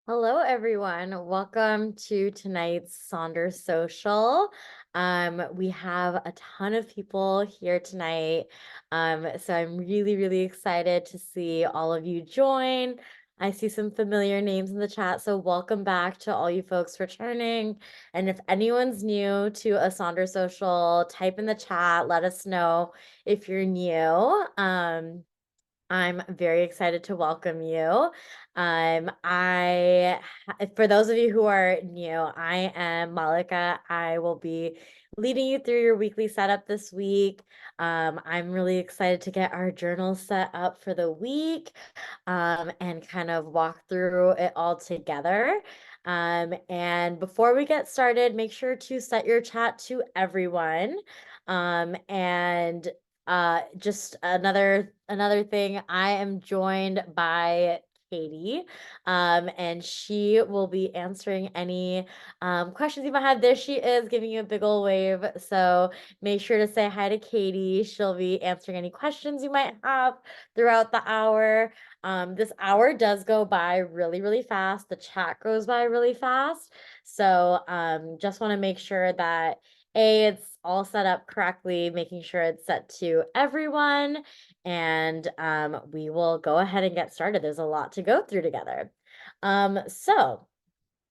Hello, everyone. Welcome to tonight's Sonder Social. We have a ton of people here tonight. So I'm really excited to see all of you join. I see some familiar names in the chat, so welcome back to all you folks returning. And if anyone's new to a Sonder Social, type in the chat, let us know if you're new. I'm very excited to welcome you. For those of you who are new, I am Malika. I will be leading you through your weekly setup this week. I'm really excited to get our journal set up for the week, and kind of walk through it all together. And before we get started, make sure to set your chat to everyone. And just another thing, I am joined by Katie, and she will be answering any questions you might have. There she is, giving you a big ol' wave. So make sure to say hi to Katie. She'll be answering any questions you might have throughout the hour. This hour does go by really fast. The chat goes by really fast. So just want to make sure that it's all set up correctly, making sure it's set to everyone, and we will go ahead and get started. There's a lot to go through together. So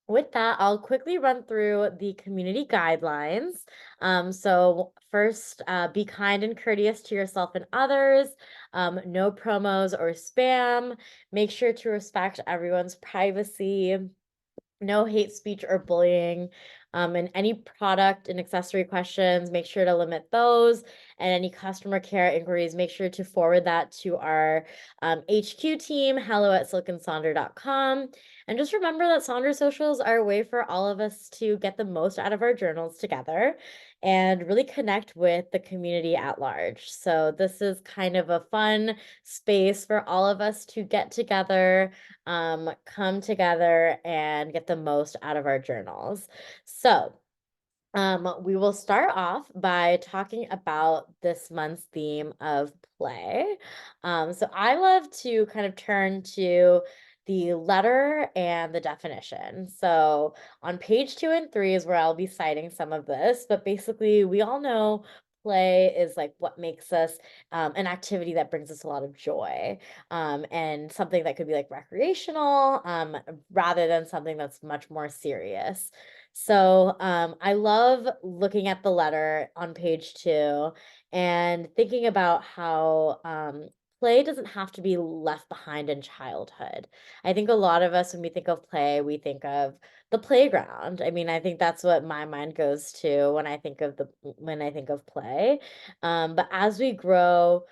with that, I'll quickly run through the community guidelines. So first, be kind and courteous to yourself and others. No promos or spam. Make sure to respect everyone's privacy. No hate speech or bullying. And any product and accessory questions, make sure to limit those. And any customer care inquiries, make sure to forward that to our HQ team, hello@siliconsonder.com. And just remember that Sonder Socials are a way for all of us to get the most out of our journals together and really connect with the community at large. So this is kind of a fun space for all of us to get together, come together and get the most out of our journals. So we will start off by talking about this month's theme of play. So I love to kind of turn to the letter and the definition. So on page 2 and 3 is where I'll be citing some of this, but basically we all know play is like what makes us an activity that brings us a lot of joy, and something that could be like recreational, rather than something that's much more serious. So I love looking at the letter on page 2 and thinking about how play doesn't have to be left behind in childhood. I think a lot of us, when we think of play, we think of the playground. I mean, I think that's what my mind goes to when I think of play. But as we grow,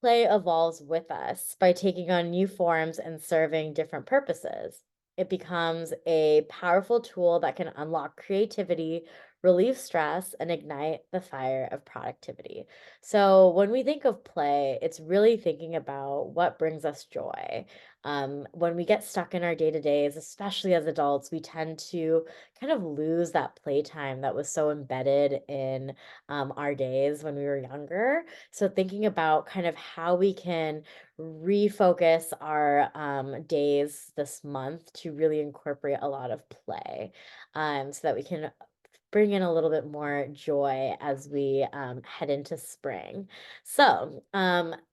play evolves with us by taking on new forms and serving different purposes. It becomes a powerful tool that can unlock creativity, relieve stress, and ignite the fire of productivity. So, when we think of play, it's really thinking about what brings us joy. When we get stuck in our day to days, especially as adults, we tend to kind of lose that playtime that was so embedded in our days when we were younger. So thinking about kind of how we can refocus our days this month to really incorporate a lot of play, so that we can bring in a little bit more joy as we head into spring. So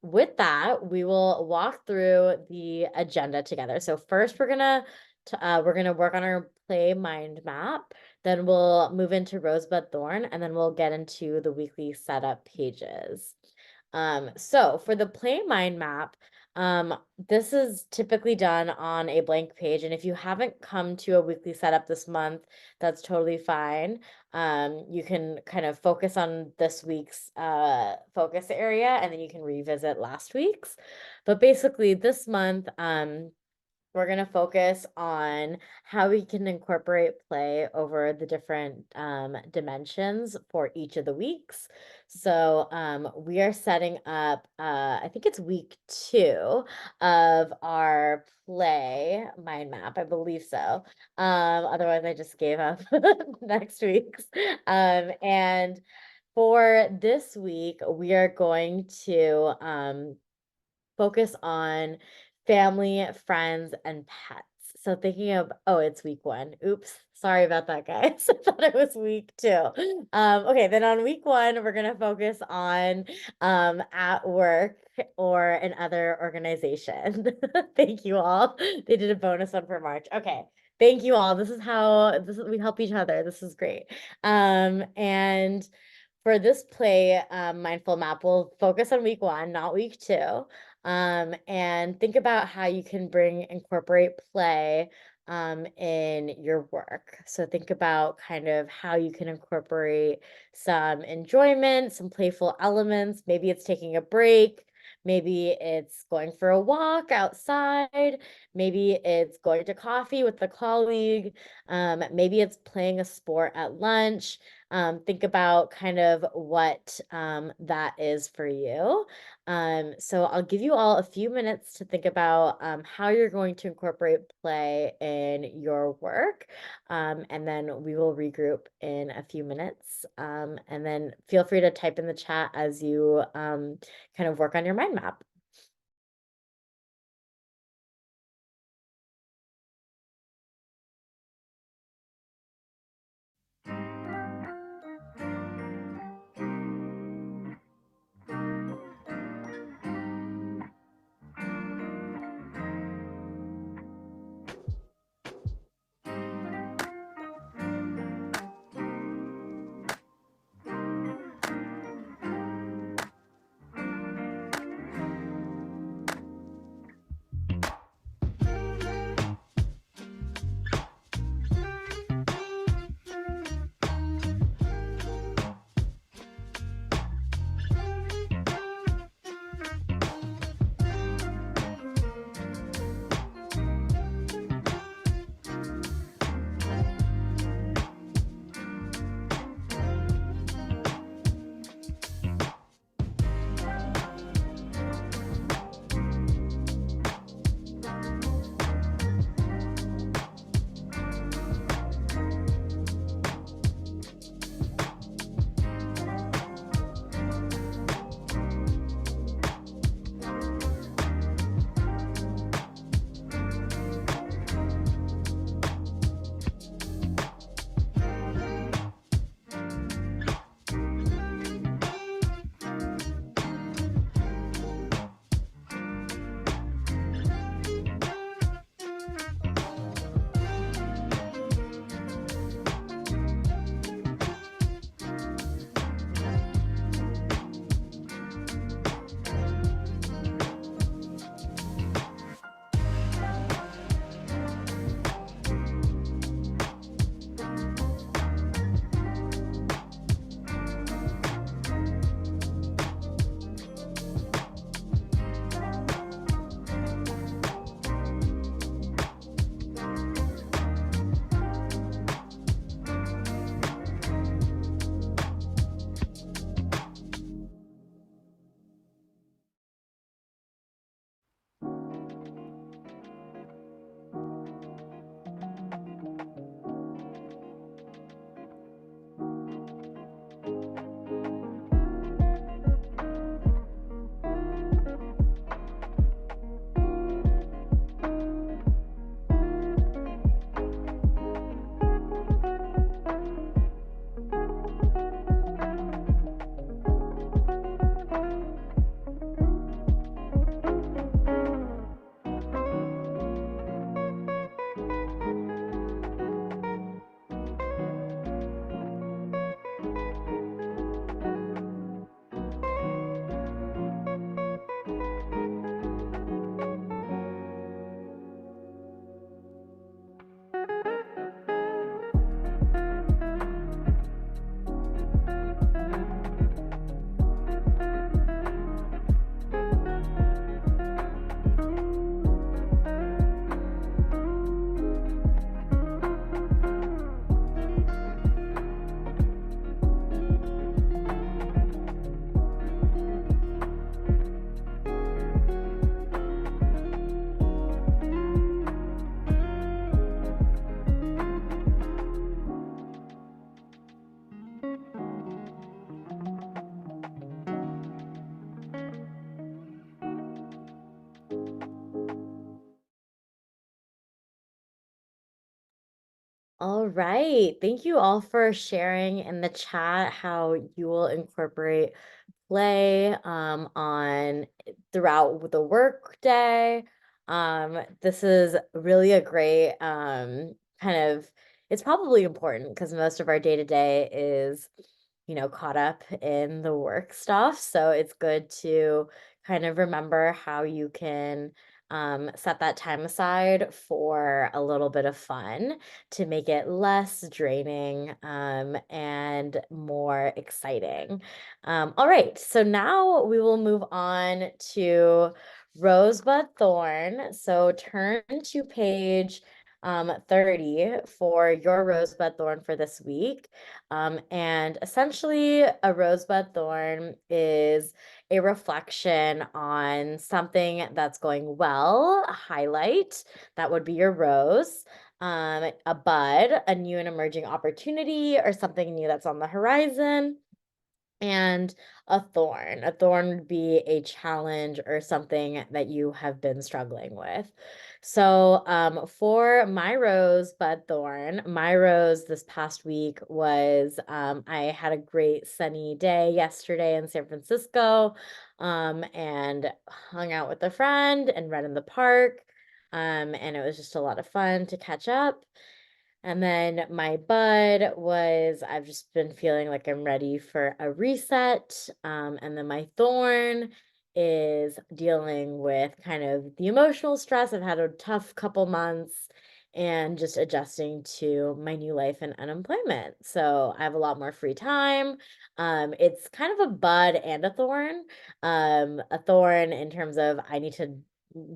with that, we will walk through the agenda together. So first, we're gonna work on our play mind map. Then we'll move into Rosebud Thorn, and then we'll get into the weekly setup pages. So for the play mind map, this is typically done on a blank page. And if you haven't come to a weekly setup this month, that's totally fine. You can kind of focus on this week's focus area, and then you can revisit last week's. But basically this month, we're going to focus on how we can incorporate play over the different dimensions for each of the weeks. So we are setting up, I think it's week 2 of our play mind map, I believe so. Otherwise, I just gave up next week's. And for this week, we are going to focus on family, friends, and pets. So thinking of, oh, it's week one. Oops. Sorry about that, guys. I thought it was week two. Okay, then on week one, we're gonna focus on at work or another organization. Thank you all. They did a bonus one for March. Okay. Thank you all. We help each other. This is great. And for this play, mindful map, we'll focus on week one, not week two. And think about how you can incorporate play in your work. So think about kind of how you can incorporate some enjoyment, some playful elements. Maybe it's taking a break. Maybe it's going for a walk outside. Maybe it's going to coffee with a colleague. Maybe it's playing a sport at lunch. Think about kind of what that is for you. So I'll give you all a few minutes to think about how you're going to incorporate play in your work. And then we will regroup in a few minutes. And then feel free to type in the chat as you kind of work on your mind map. All right. Thank you all for sharing in the chat how you will incorporate play on throughout the work day. This is really a great kind of it's probably important because most of our day to day is, caught up in the work stuff. So it's good to kind of remember how you can set that time aside for a little bit of fun to make it less draining and more exciting. All right, so now we will move on to Rosebud Thorn. So turn to page 30 for your Rosebud Thorn for this week. And essentially, a Rosebud Thorn is a reflection on something that's going well, a highlight, that would be your rose, a bud, a new and emerging opportunity, or something new that's on the horizon, and a thorn. A thorn would be a challenge or something that you have been struggling with. So, for my rose, bud, thorn, my rose this past week was I had a great sunny day yesterday in San Francisco, and hung out with a friend and read in the park. And it was just a lot of fun to catch up. And then my bud was, I've just been feeling like I'm ready for a reset. And then my thorn is dealing with kind of the emotional stress. I've had a tough couple months and just adjusting to my new life and unemployment. So I have a lot more free time. It's kind of a bud and a thorn in terms of I need to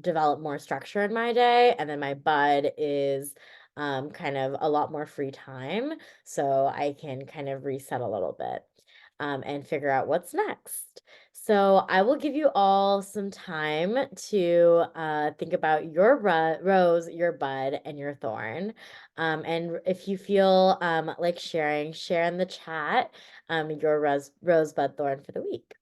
develop more structure in my day. And then my bud is kind of a lot more free time so I can kind of reset a little bit and figure out what's next. So I will give you all some time to think about your rose, your bud, and your thorn. And if you feel like sharing, share in the chat your rosebud thorn for the week.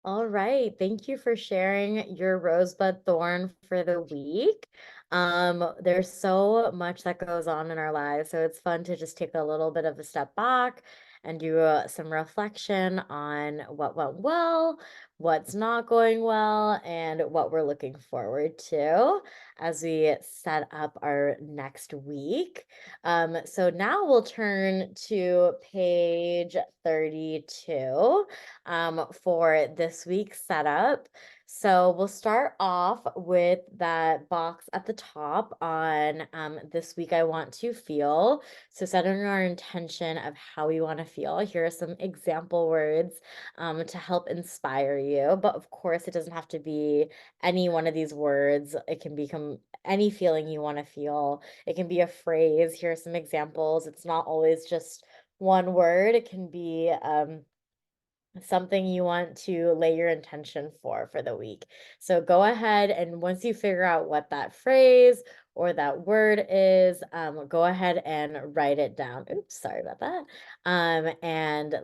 All right. Thank you for sharing your rosebud thorn for the week. There's so much that goes on in our lives, so it's fun to just take a little bit of a step back and do some reflection on what went well, what's not going well, and what we're looking forward to as we set up our next week. So now we'll turn to page 32 for this week's setup. So we'll start off with that box at the top on this week I want to feel. So setting our intention of how we want to feel. Here are some example words to help inspire you. But of course, it doesn't have to be any one of these words. It can become any feeling you want to feel. It can be a phrase. Here are some examples. It's not always just one word. It can be something you want to lay your intention for the week. So go ahead and once you figure out what that phrase or that word is, go ahead and write it down. Oops, sorry about that. And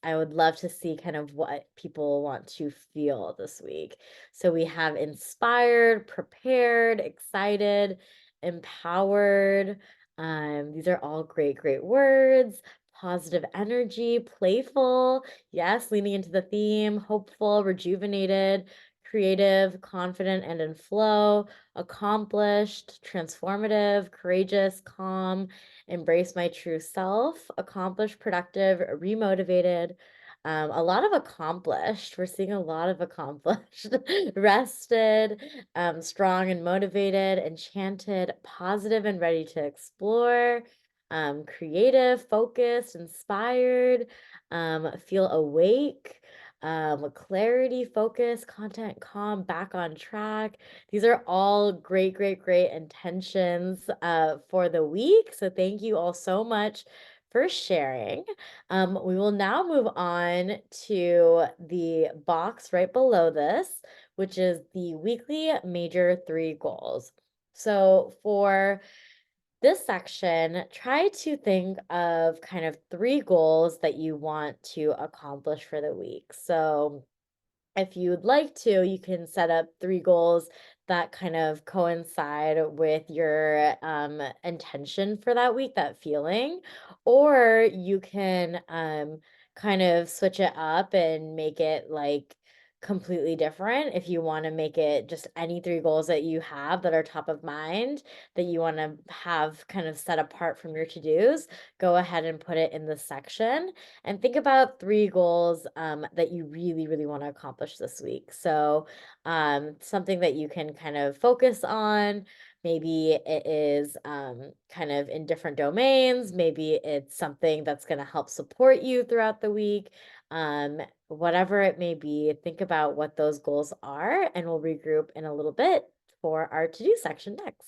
I would love to see kind of what people want to feel this week. So we have inspired, prepared, excited, empowered. These are all great, great words. Positive energy, playful, yes, leaning into the theme, hopeful, rejuvenated, creative, confident, and in flow, accomplished, transformative, courageous, calm, embrace my true self, accomplished, productive, remotivated. A lot of accomplished. We're seeing a lot of accomplished, rested, strong and motivated, enchanted, positive and ready to explore, creative, focused, inspired, feel awake, clarity, focus, content, calm, back on track. These are all great, great, great intentions for the week. So thank you all so much for sharing. We will now move on to the box right below this, which is the weekly major 3 goals. So for this section, try to think of kind of 3 goals that you want to accomplish for the week. So if you'd like to, you can set up 3 goals that kind of coincide with your intention for that week, that feeling, or you can kind of switch it up and make it like completely different. If you want to make it just any 3 goals that you have that are top of mind that you want to have kind of set apart from your to-dos, go ahead and put it in this section and think about 3 goals that you really, really want to accomplish this week. So something that you can kind of focus on. Maybe it is kind of in different domains. Maybe it's something that's going to help support you throughout the week. Whatever it may be, think about what those goals are, and we'll regroup in a little bit for our to-do section next.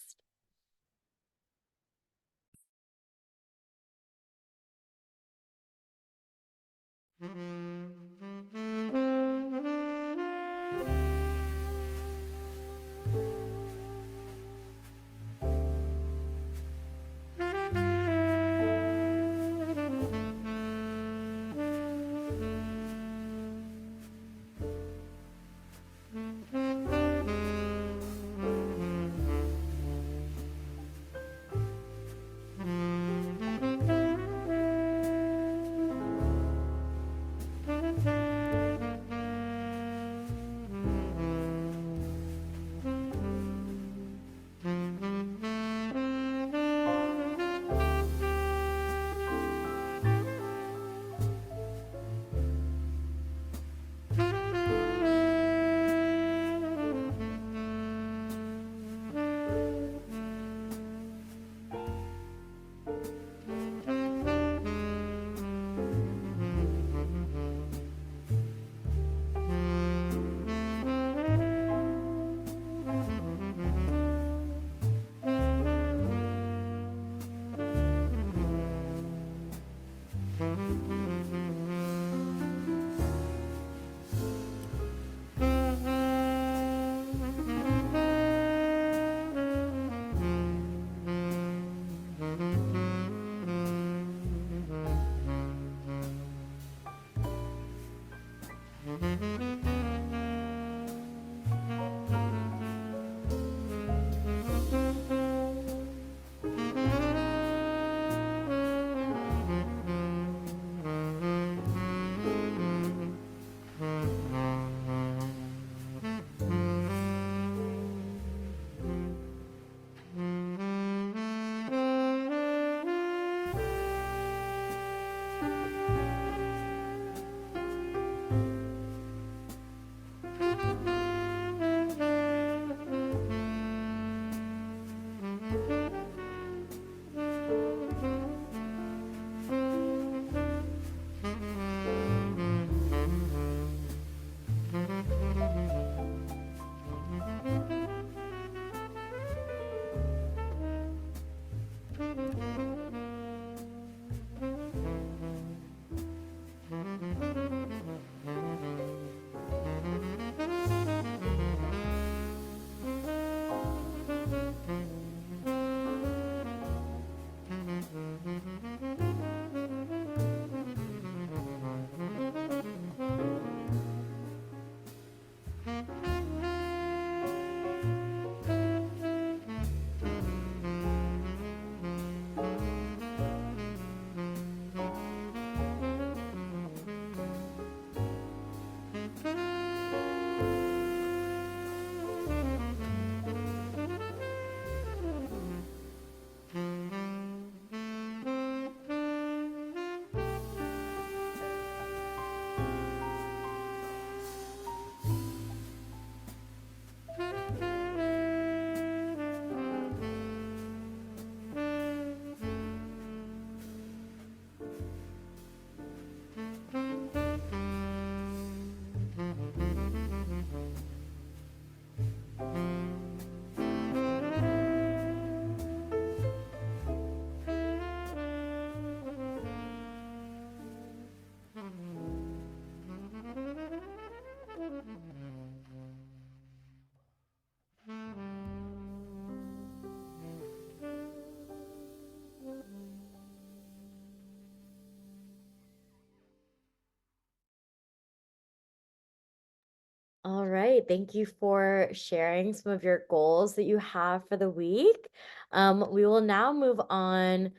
All right. Thank you for sharing some of your goals that you have for the week. We will now move on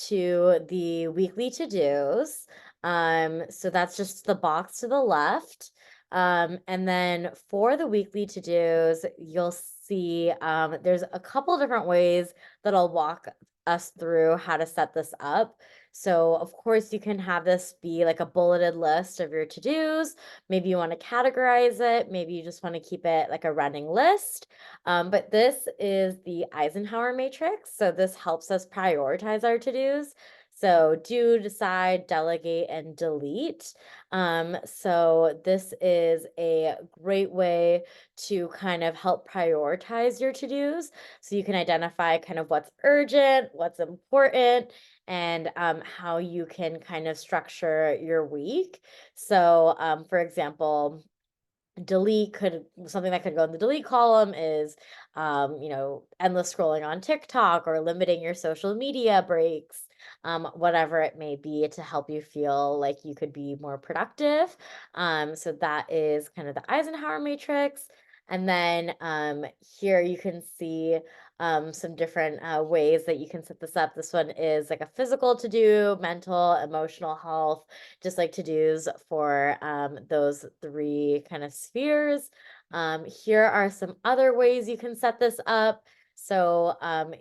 to the weekly to-dos. So that's just the box to the left. And then for the weekly to-dos, you'll see there's a couple different ways that I'll walk us through how to set this up. So, of course, you can have this be like a bulleted list of your to-dos. Maybe you want to categorize it. Maybe you just want to keep it like a running list. But this is the Eisenhower matrix. So this helps us prioritize our to-dos. So do, decide, delegate, and delete. So this is a great way to kind of help prioritize your to-dos. So you can identify kind of what's urgent, what's important, and how you can kind of structure your week. So, for example, delete could something that could go in the delete column is endless scrolling on TikTok or limiting your social media breaks, whatever it may be, to help you feel like you could be more productive. So that is kind of the Eisenhower matrix. And then here you can see some different ways that you can set this up. This one is like a physical to do, mental, emotional health, just like to-dos for those three kind of spheres. Here are some other ways you can set this up. So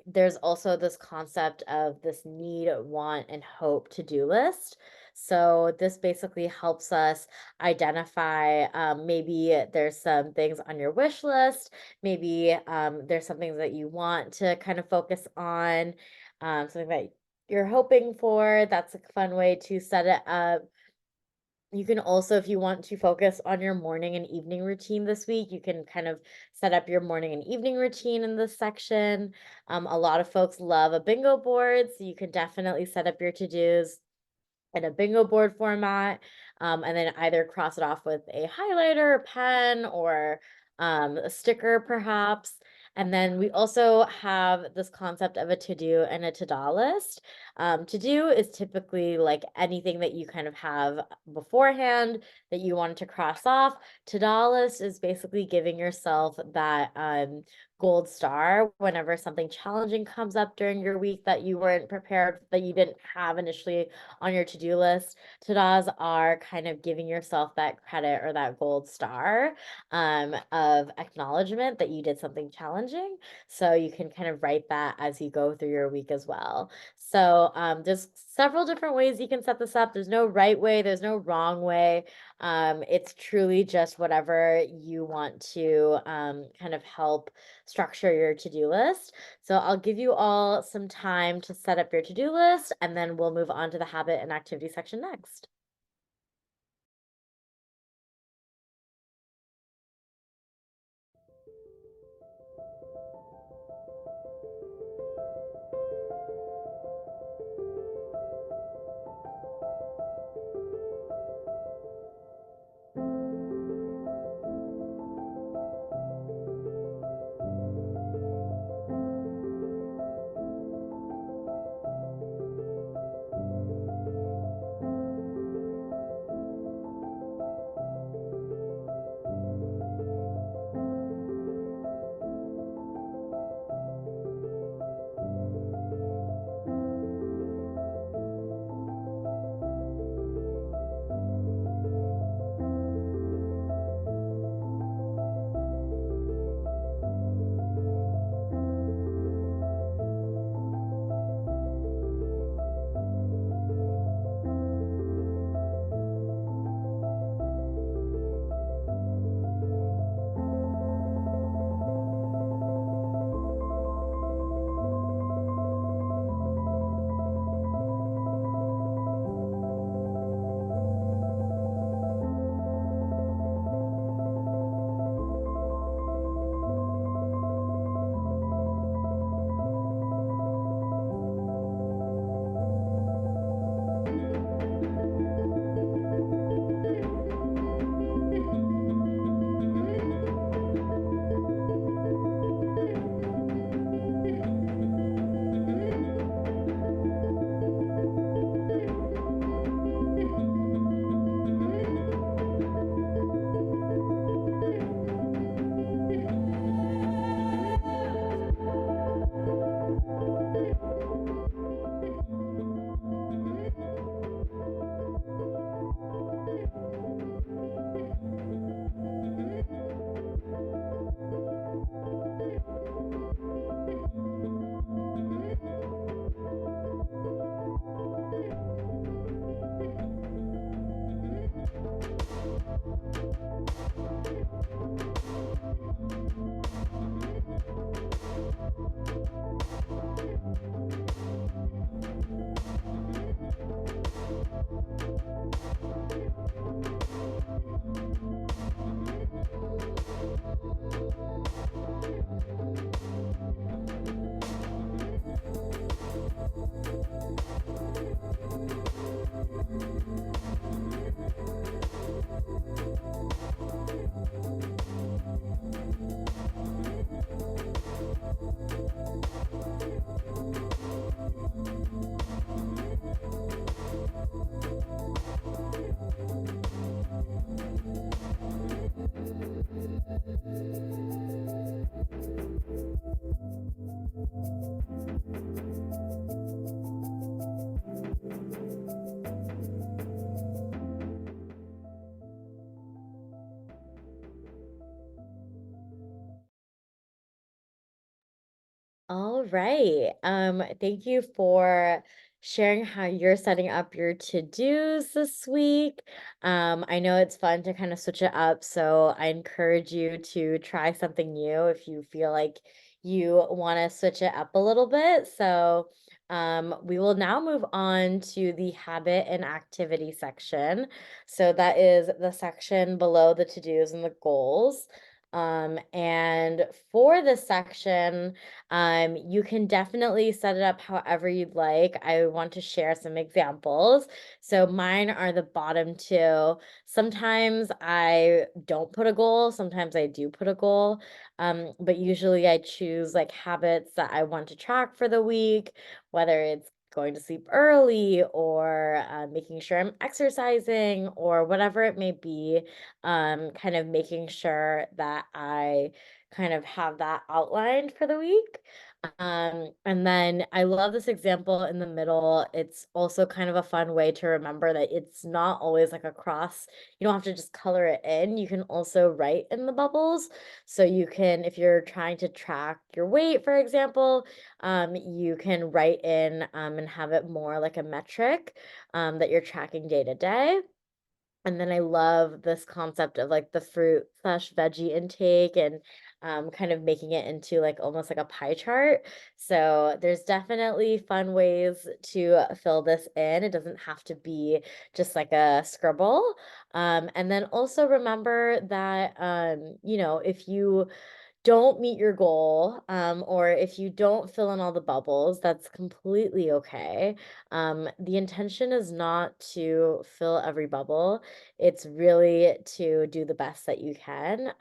there's also this concept of this need, want, and hope to-do list. So this basically helps us identify maybe there's some things on your wish list, maybe there's something that you want to kind of focus on, something that you're hoping for. That's a fun way to set it up. You can also, if you want to focus on your morning and evening routine this week, you can kind of set up your morning and evening routine in this section. A lot of folks love a bingo board, so you can definitely set up your to-dos in a bingo board format, and then either cross it off with a highlighter, a pen, or a sticker perhaps. And then we also have this concept of a to-do and a to-do list. To-do is typically like anything that you kind of have beforehand that you wanted to cross off. To-do list is basically giving yourself that gold star whenever something challenging comes up during your week that you weren't prepared, that you didn't have initially on your to-do list. To-dos are kind of giving yourself that credit or that gold star of acknowledgement that you did something challenging. So you can kind of write that as you go through your week as well. So there's several different ways you can set this up. There's no right way, there's no wrong way. It's truly just whatever you want to kind of help structure your to-do list. So I'll give you all some time to set up your to-do list, and then we'll move on to the habit and activity section next. All right. Thank you for sharing how you're setting up your to-dos this week. I know it's fun to kind of switch it up, so I encourage you to try something new if you feel like you want to switch it up a little bit. So, we will now move on to the habit and activity section. So that is the section below the to-dos and the goals. And for this section, you can definitely set it up however you'd like. I want to share some examples. So mine are the bottom two. Sometimes I don't put a goal, sometimes I do put a goal. But usually I choose like habits that I want to track for the week, whether it's going to sleep early or making sure I'm exercising or whatever it may be, kind of making sure that I kind of have that outlined for the week. And then I love this example in the middle. It's also kind of a fun way to remember that it's not always like a cross. You don't have to just color it in. You can also write in the bubbles. So you can, if you're trying to track your weight, for example, you can write in and have it more like a metric that you're tracking day to day. And then I love this concept of like the fruit slash veggie intake and kind of making it into like almost like a pie chart. So there's definitely fun ways to fill this in. It doesn't have to be just like a scribble. And then also remember that, if you don't meet your goal, or if you don't fill in all the bubbles, that's completely okay. The intention is not to fill every bubble. It's really to do the best that you can.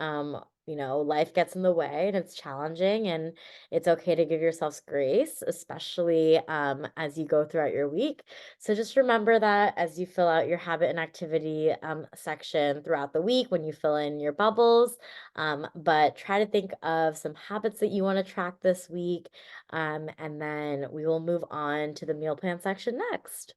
Life gets in the way and it's challenging, and it's okay to give yourselves grace, especially as you go throughout your week. So just remember that as you fill out your habit and activity section throughout the week when you fill in your bubbles. But try to think of some habits that you want to track this week. And then we will move on to the meal plan section next.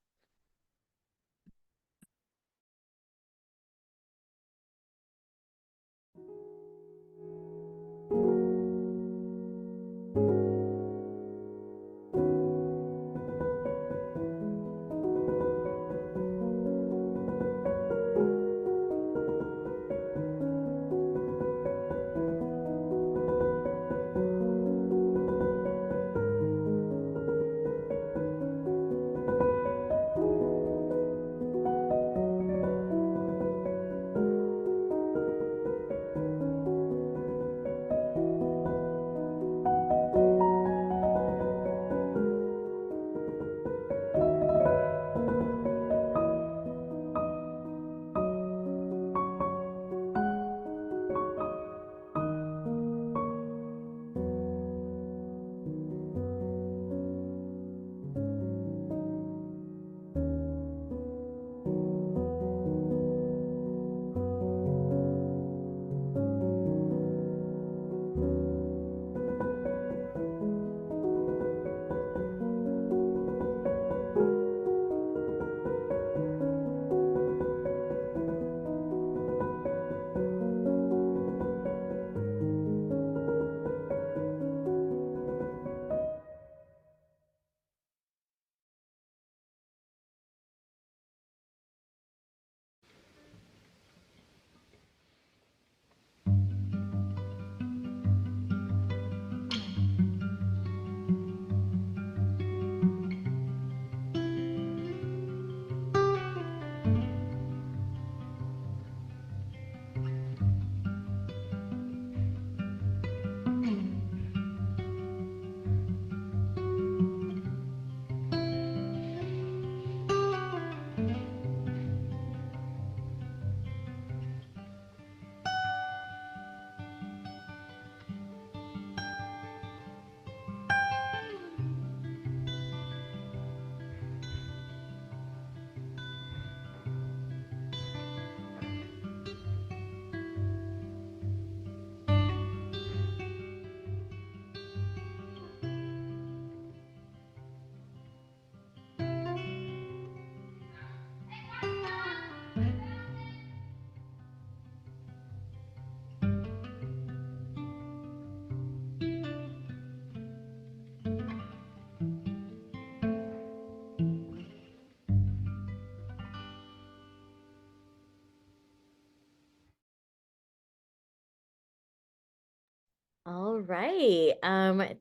All right.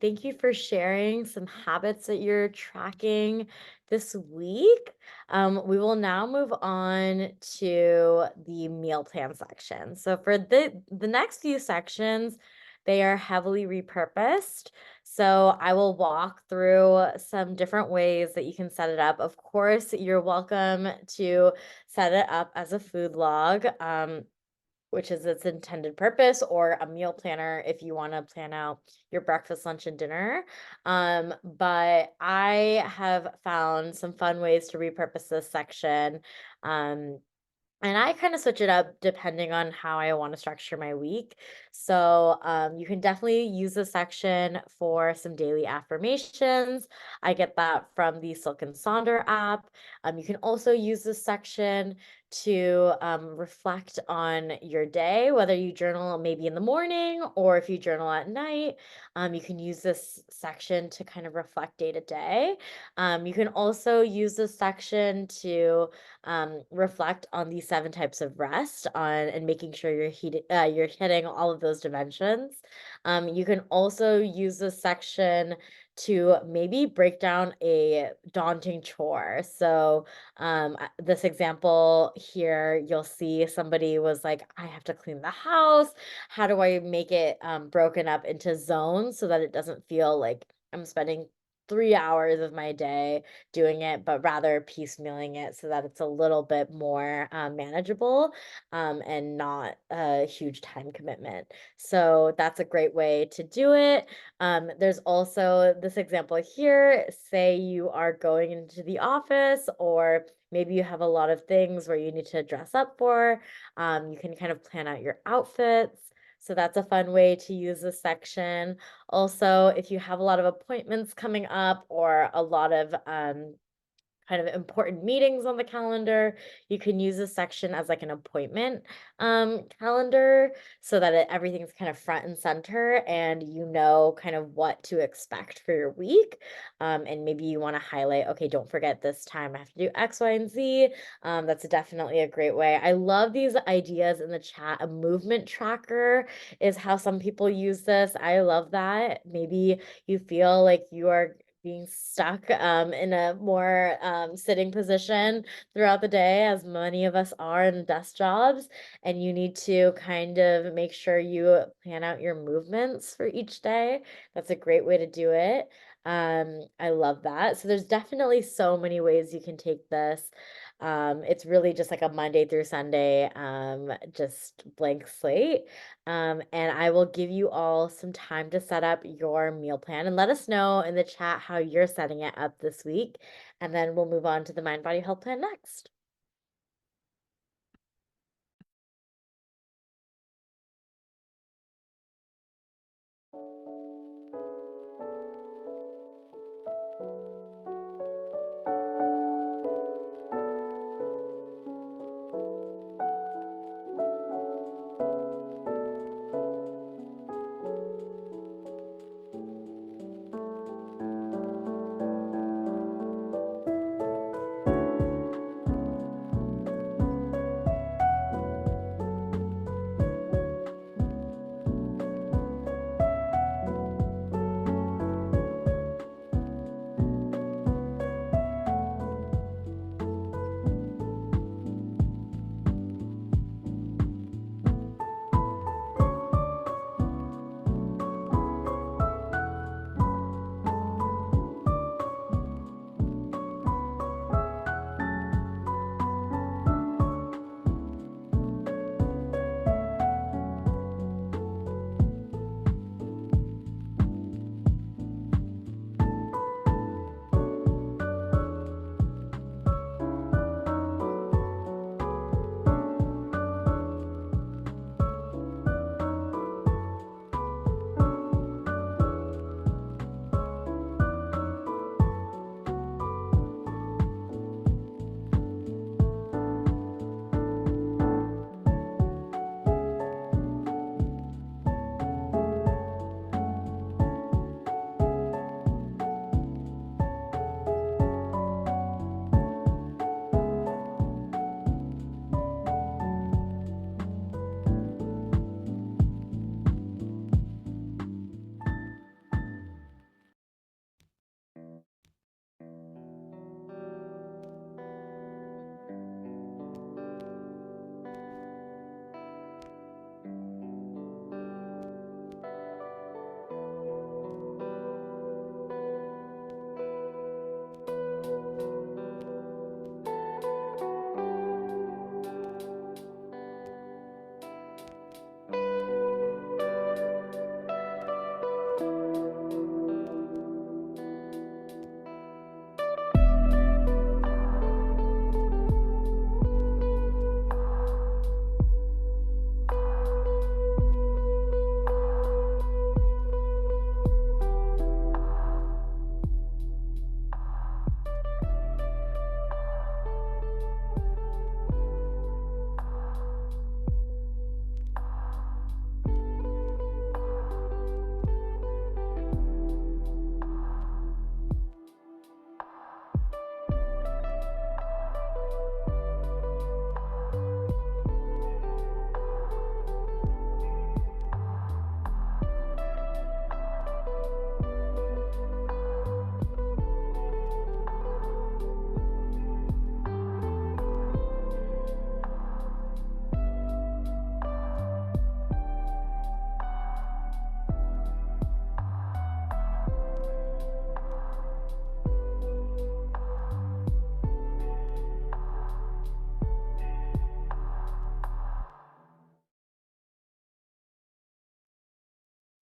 Thank you for sharing some habits that you're tracking this week. We will now move on to the meal plan section. So for the next few sections, they are heavily repurposed. So I will walk through some different ways that you can set it up. Of course, you're welcome to set it up as a food log. Which is its intended purpose, or a meal planner if you want to plan out your breakfast, lunch, and dinner. But I have found some fun ways to repurpose this section. Um, and I kind of switch it up depending on how I want to structure my week. So you can definitely use this section for some daily affirmations. I get that from the Silk and Sonder app. You can also use this section to reflect on your day, whether you journal maybe in the morning or if you journal at night. You can use this section to kind of reflect day to day. You can also use this section to reflect on these 7 types of rest on and making sure you're hitting all of those dimensions. You can also use this section to maybe break down a daunting chore. So, this example here, you'll see somebody was like, I have to clean the house. How do I make it broken up into zones so that it doesn't feel like I'm spending 3 hours of my day doing it, but rather piecemealing it so that it's a little bit more manageable and not a huge time commitment. So that's a great way to do it. There's also this example here. Say you are going into the office, or maybe you have a lot of things where you need to dress up for. You can kind of plan out your outfits. So that's a fun way to use this section. Also, if you have a lot of appointments coming up or a lot of kind of important meetings on the calendar, you can use this section as like an appointment calendar so that everything's kind of front and center and you know kind of what to expect for your week. And maybe you want to highlight, okay, don't forget this time I have to do X, Y, and Z. That's definitely a great way. I love these ideas in the chat. A movement tracker is how some people use this. I love that. Maybe you feel like you are being stuck in a more sitting position throughout the day, as many of us are in desk jobs, and you need to kind of make sure you plan out your movements for each day. That's a great way to do it. I love that. So there's definitely so many ways you can take this. It's really just like a Monday through Sunday, just blank slate. And I will give you all some time to set up your meal plan and let us know in the chat how you're setting it up this week. And then we'll move on to the Mind Body Health Plan next.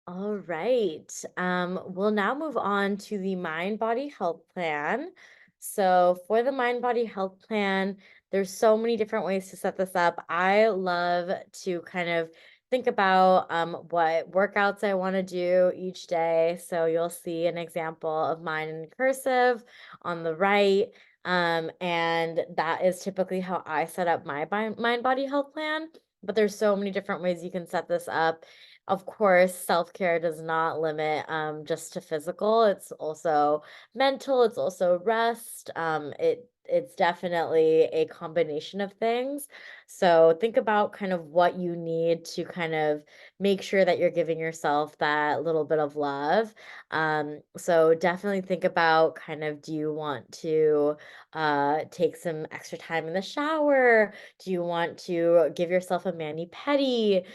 All right. We'll now move on to the Mind Body Health Plan. So, for the Mind Body Health Plan, there's so many different ways to set this up. I love to kind of think about what workouts I want to do each day. So, you'll see an example of mine in cursive on the right. And that is typically how I set up my Mind Body Health Plan. But there's so many different ways you can set this up. Of course, self-care does not limit just to physical. It's also mental, it's also rest. It's definitely a combination of things. So think about kind of what you need to kind of make sure that you're giving yourself that little bit of love. So definitely think about kind of, do you want to take some extra time in the shower? Do you want to give yourself a mani-pedi?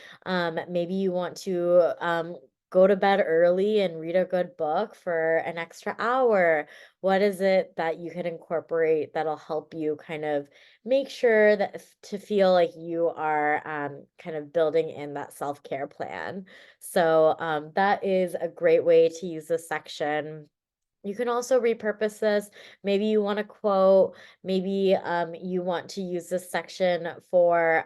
Maybe you want to go to bed early and read a good book for an extra hour. What is it that you can incorporate that'll help you kind of make sure that to feel like you are kind of building in that self-care plan? So that is a great way to use this section. You can also repurpose this. Maybe you want to quote, maybe you want to use this section for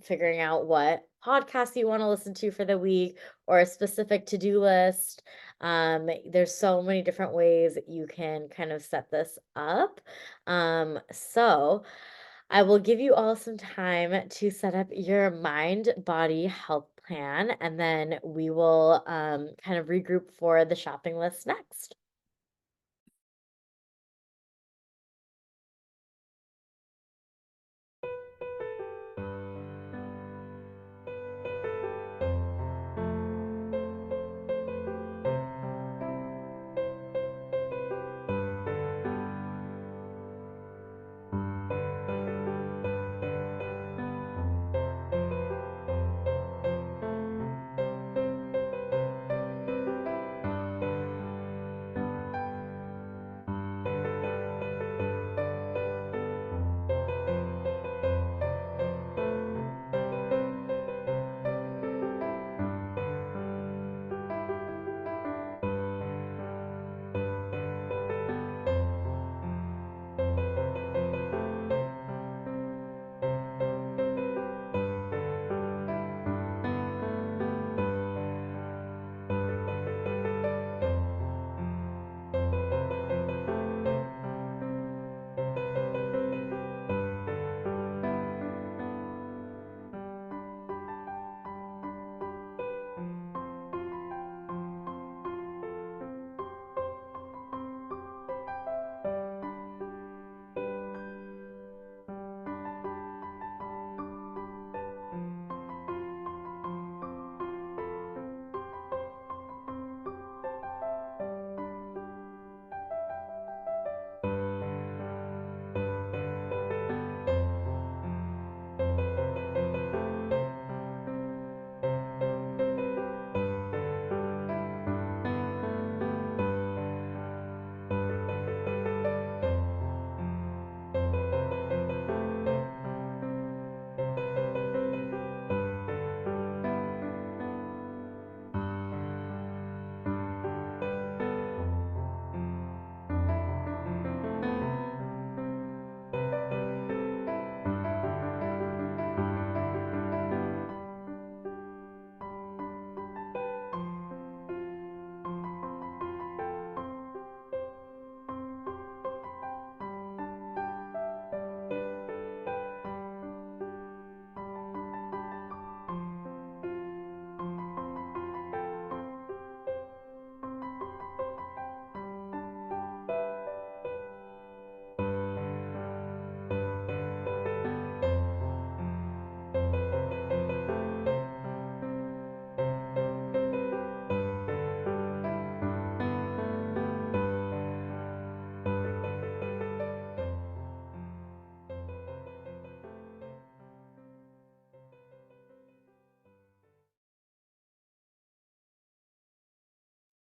figuring out what podcasts you want to listen to for the week or a specific to-do list. There's so many different ways that you can kind of set this up. So I will give you all some time to set up your mind body health plan, and then we will kind of regroup for the shopping list next.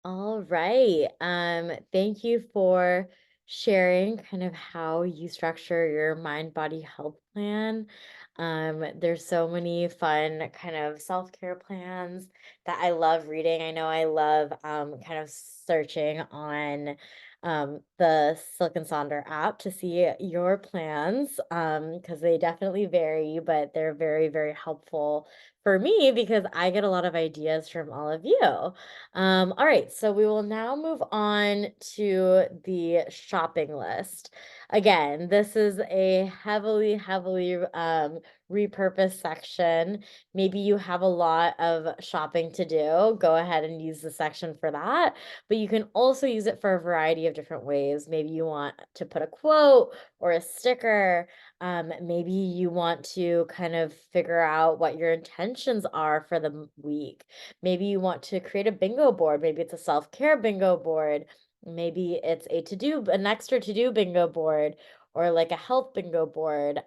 All right. Thank you for sharing kind of how you structure your mind body health plan. There's so many fun kind of self-care plans that I love reading. I know I love kind of searching on the Silk and Sonder app to see your plans because they definitely vary, but they're very, very helpful for me because I get a lot of ideas from all of you. All right, so we will now move on to the shopping list. Again, this is a heavily, heavily repurposed section. Maybe you have a lot of shopping to do. Go ahead and use the section for that. But you can also use it for a variety of different ways. Maybe you want to put a quote or a sticker. Maybe you want to kind of figure out what your intentions are for the week. Maybe you want to create a bingo board. Maybe it's a self-care bingo board. Maybe it's a to-do, an extra to-do bingo board or like a health bingo board.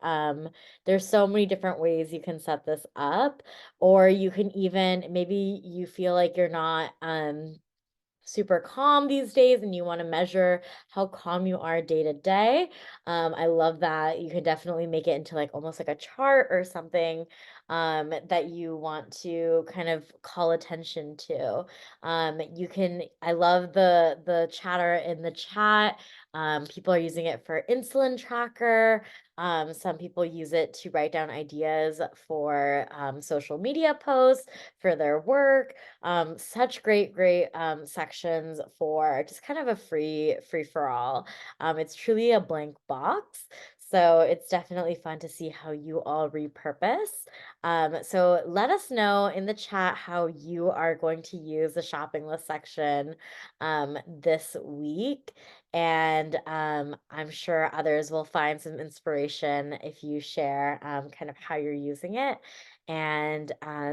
There's so many different ways you can set this up, or you can even, maybe you feel like you're not super calm these days and you want to measure how calm you are day to day. I love that. You can definitely make it into like almost like a chart or something that you want to kind of call attention to. You can, I love the chatter in the chat. People are using it for insulin tracker. Some people use it to write down ideas for social media posts for their work. Such great sections for just kind of a free for all. It's truly a blank box. So it's definitely fun to see how you all repurpose. So let us know in the chat how you are going to use the shopping list section this week. And I'm sure others will find some inspiration if you share kind of how you're using it. And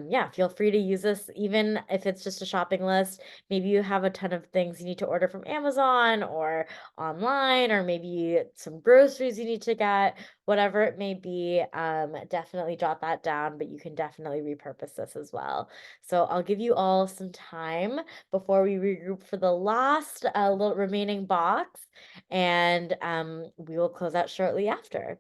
yeah, feel free to use this even if it's just a shopping list. Maybe you have a ton of things you need to order from Amazon or online, or maybe some groceries you need to get, whatever it may be. Definitely jot that down, but you can definitely repurpose this as well. So I'll give you all some time before we regroup for the last little remaining box, and we will close out shortly after.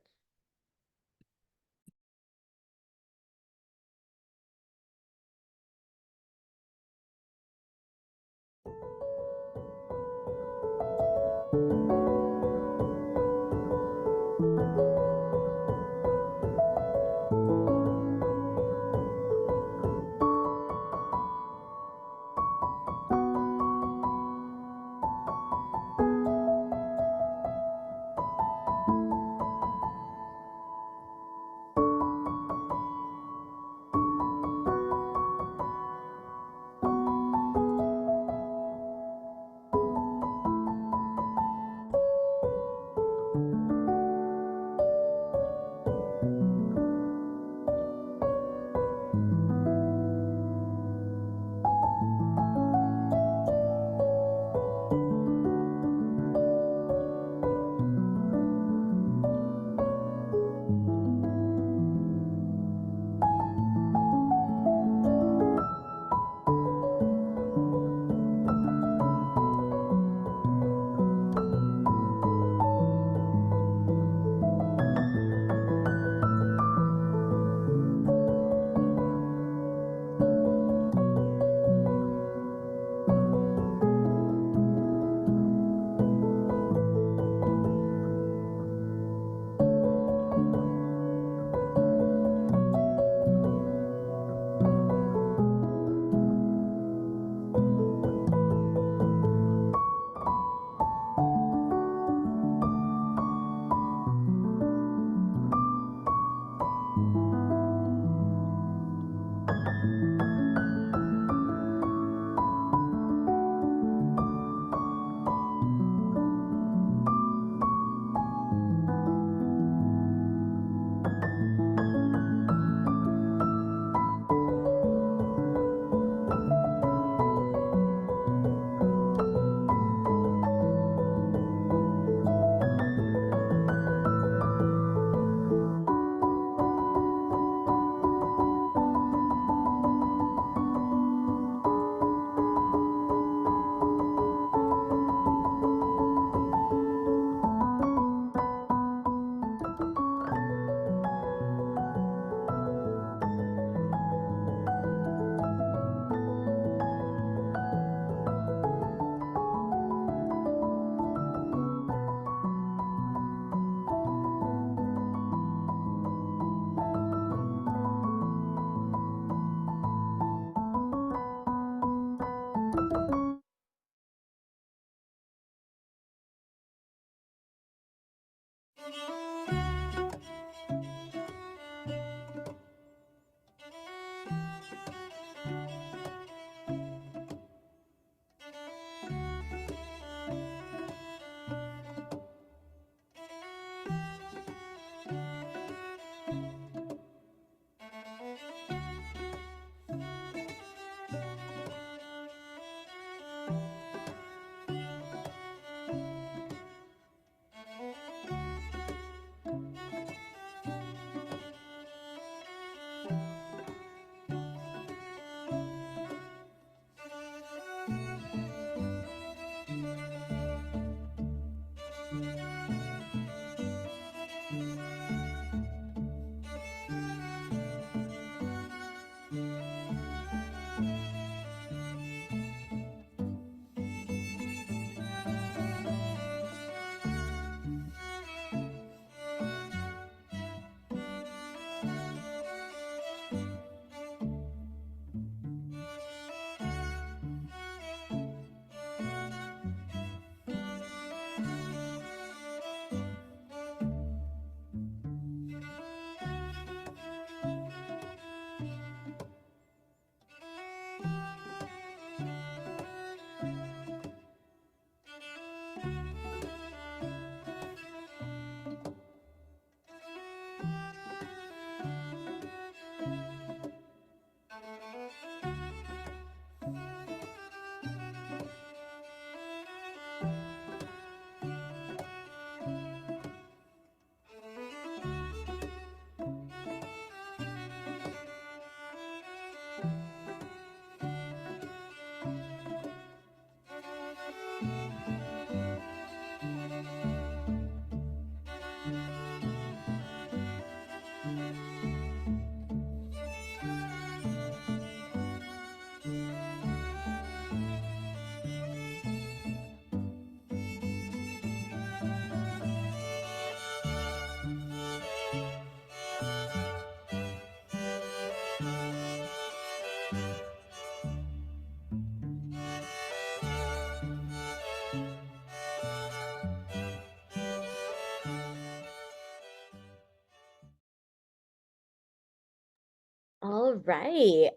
All right.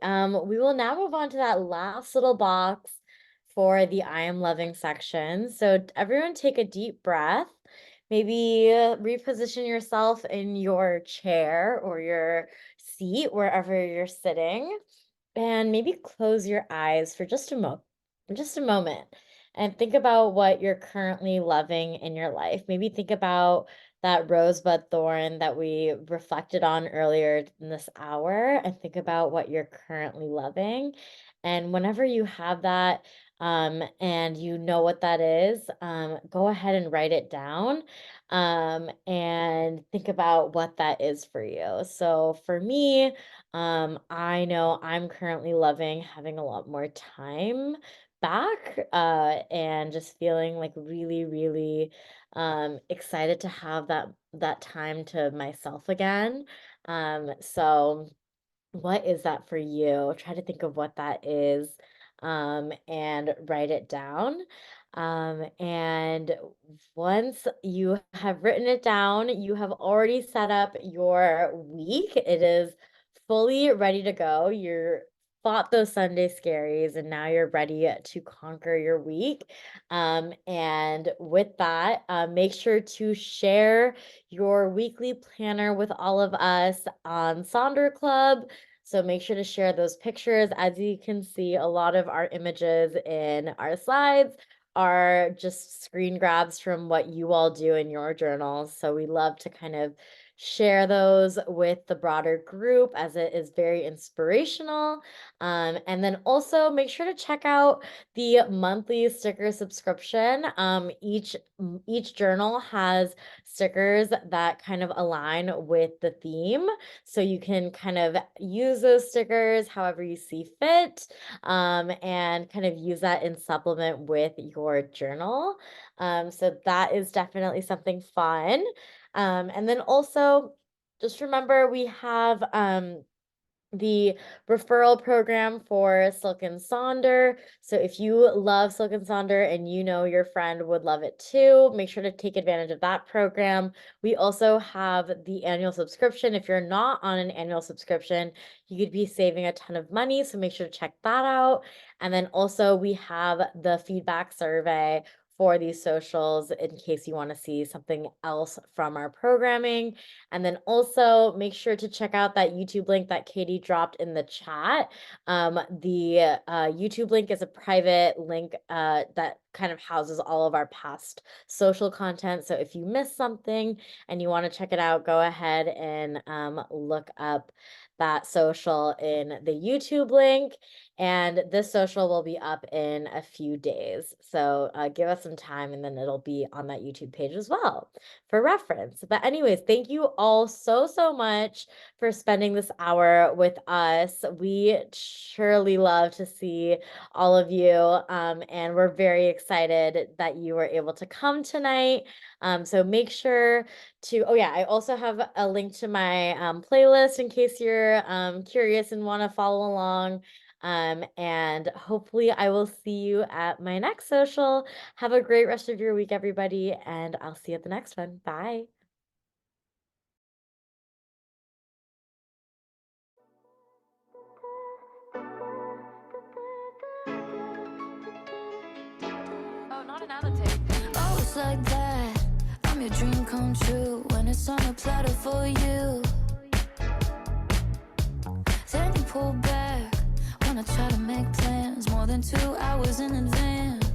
We will now move on to that last little box for the I am loving section. So everyone take a deep breath. Maybe reposition yourself in your chair or your seat, wherever you're sitting, and maybe close your eyes for just a moment, and think about what you're currently loving in your life. Maybe think about that rosebud thorn that we reflected on earlier in this hour, and think about what you're currently loving. And whenever you have that, and you know what that is, go ahead and write it down, and think about what that is for you. So for me, I know I'm currently loving having a lot more time back, and just feeling like really, really excited to have that time to myself again. So what is that for you? Try to think of what that is, and write it down. And once you have written it down, you have already set up your week. It is fully ready to go. You're fought those Sunday scaries, and now you're ready to conquer your week. And with that, make sure to share your weekly planner with all of us on Sonder Club. So make sure to share those pictures. As you can see, a lot of our images in our slides are just screen grabs from what you all do in your journals. So we love to kind of share those with the broader group, as it is very inspirational. And then also make sure to check out the monthly sticker subscription. Each journal has stickers that kind of align with the theme. So you can kind of use those stickers however you see fit, and kind of use that in supplement with your journal. So that is definitely something fun. And then also just remember we have the referral program for Silk and Sonder. So if you love Silk and Sonder and you know your friend would love it too, make sure to take advantage of that program. We also have the annual subscription. If you're not on an annual subscription, you could be saving a ton of money. So make sure to check that out. And then also we have the feedback survey for these socials in case you want to see something else from our programming. And then also make sure to check out that YouTube link that Katie dropped in the chat. The YouTube link is a private link that kind of houses all of our past social content. So if you missed something and you want to check it out, go ahead and look up that social in the YouTube link. And this social will be up in a few days. So give us some time and then it'll be on that YouTube page as well for reference. But, anyways, thank you all so, so much for spending this hour with us. We surely love to see all of you. And we're very excited that you were able to come tonight. So make sure to, oh yeah, I also have a link to my playlist in case you're curious and want to follow along. And hopefully I will see you at my next social. Have a great rest of your week, everybody, and I'll see you at the next one. Bye. Oh, not another tape. Oh, it's like that. I'm your dream come true when it's on a platter for you. Then you pull back when I try to make plans more than 2 hours in advance.